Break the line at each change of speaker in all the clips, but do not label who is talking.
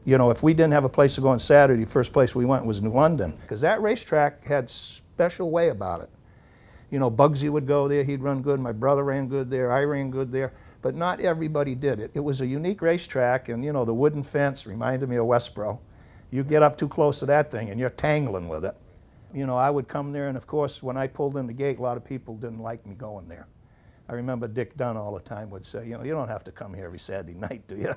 You know, if we didn't have a place to go on Saturday, first place we went was New London, because that racetrack had special way about it. You know, Bugsy would go there, he'd run good, my brother ran good there, I ran good there, but not everybody did it. It was a unique racetrack, and you know, the wooden fence reminded me of Westboro. You get up too close to that thing and you're tangling with it. You know, I would come there, and of course, when I pulled in the gate, a lot of people didn't like me going there. I remember Dick Dunn all the time would say, you know, you don't have to come here every Saturday night, do you?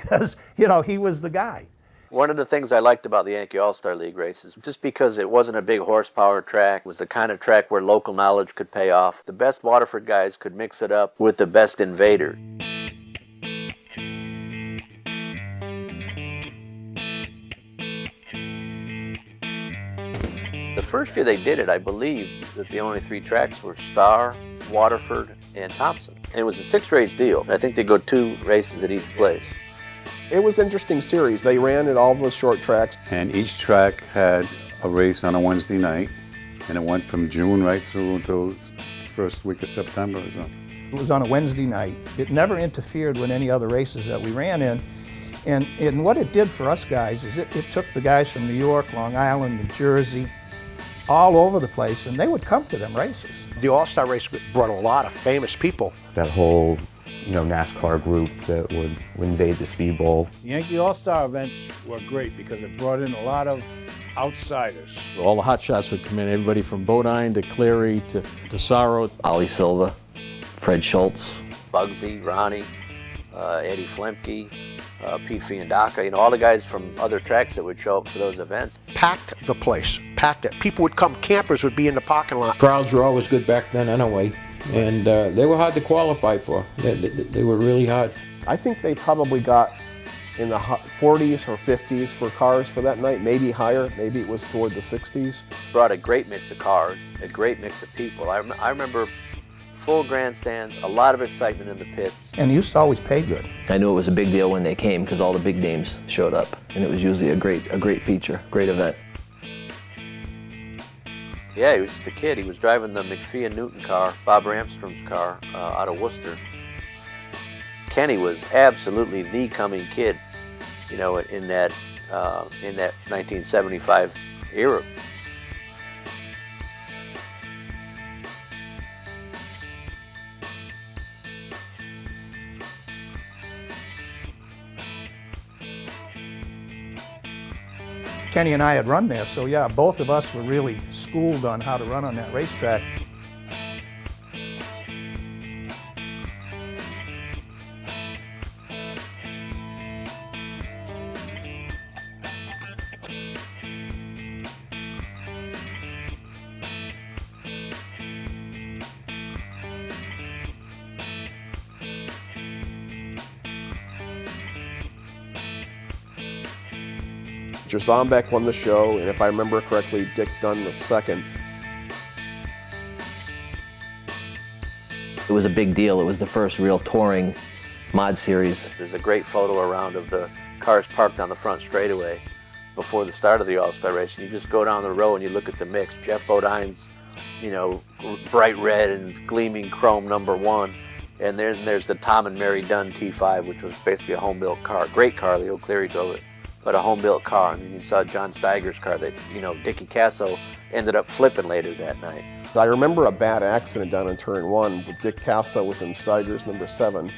Because, you know, he was the guy.
One of the things I liked about the Yankee All Star League races, just because it wasn't a big horsepower track, was the kind of track where local knowledge could pay off. The best Waterford guys could mix it up with the best invader. The first year they did it, I believe that the only 3 tracks were Star, Waterford, and Thompson. And it was a 6-race deal. I think they go 2 races at each place.
It was an interesting series. They ran at all the short tracks.
And each track had a race on a Wednesday night, and it went from June right through until the first week of September or something.
It was on a Wednesday night. It never interfered with any other races that we ran in. And what it did for us guys is it took the guys from New York, Long Island, New Jersey, all over the place, and they would come to them races.
The All-Star race brought a lot of famous people.
That whole, you know, NASCAR group that would invade the Speedbowl.
The Yankee All Star events were great because it brought in a lot of outsiders.
All the hot shots would come in, everybody from Bodine to Cleary to Sorrow.
Ollie Silva, Fred Schultz,
Bugsy, Ronnie, Eddie Flemke, Pete Fiandaca, you know, all the guys from other tracks that would show up for those events.
Packed the place, packed it. People would come, campers would be in the parking lot.
Crowds were always good back then anyway, and they were hard to qualify for. They were really hard.
I think they probably got in the 40s or 50s for cars for that night, maybe higher, maybe it was toward the 60s.
Brought a great mix of cars, a great mix of people. I remember full grandstands, a lot of excitement in the pits.
And you used to always pay good.
I knew it was a big deal when they came because all the big names showed up, and it was usually a great feature, great event.
Yeah, he was just a kid. He was driving the McPhee & Newton car, Bob Ramstrom's car, out of Worcester. Kenny was absolutely the coming kid, you know, in that 1975 era.
Kenny and I had run there, so yeah, both of us were really schooled on how to run on that racetrack.
Jazombeck won the show, and if I remember correctly, Dick Dunn was second.
It was a big deal. It was the first real touring mod series.
There's a great photo around of the cars parked on the front straightaway before the start of the All-Star race. And you just go down the row and you look at the mix. Jeff Bodine's, you know, bright red and gleaming chrome #1. And then there's the Tom and Mary Dunn T5, which was basically a home-built car. Great car, Leo Cleary drove it, but a home-built car. And you saw John Steiger's car that, you know, Dickie Casso ended up flipping later that night.
I remember a bad accident down in Turn 1. Dick Casso was in Steiger's #7,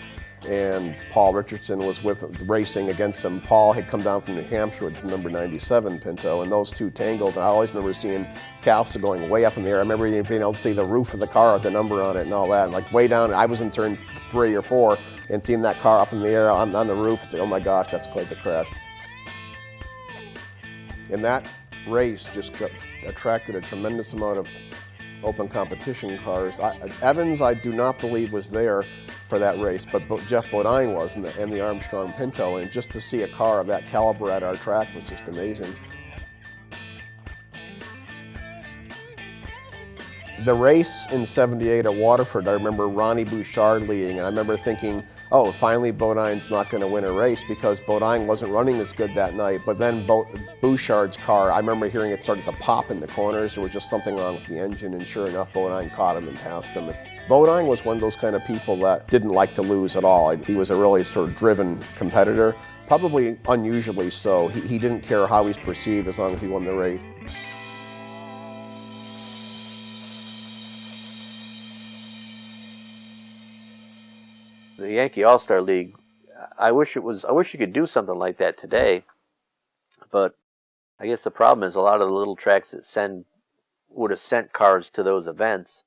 and Paul Richardson was racing against him. Paul had come down from New Hampshire with his #97 Pinto, and those two tangled. And I always remember seeing Casso going way up in the air. I remember being able to see the roof of the car with the number on it and all that, and like way down. I was in Turn 3 or 4, and seeing that car up in the air on the roof, it's like, oh my gosh, that's quite the crash. And that race just attracted a tremendous amount of open competition cars. Evans, I do not believe, was there for that race, but Jeff Bodine was, and the Armstrong Pinto, and just to see a car of that caliber at our track was just amazing. The race in '78 at Waterford, I remember Ronnie Bouchard leading, and I remember thinking, oh, finally Bodine's not going to win a race because Bodine wasn't running as good that night. But then Bouchard's car, I remember hearing it started to pop in the corners. There was just something wrong with the engine, and sure enough, Bodine caught him and passed him. Bodine was one of those kind of people that didn't like to lose at all. He was a really sort of driven competitor, probably unusually so. He didn't care how he's perceived as long as he won the race.
The Yankee All Star League, I wish you could do something like that today, but I guess the problem is a lot of the little tracks that would have sent cars to those events,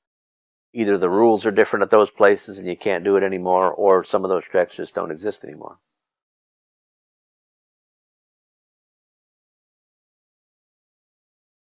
either the rules are different at those places and you can't do it anymore, or some of those tracks just don't exist anymore.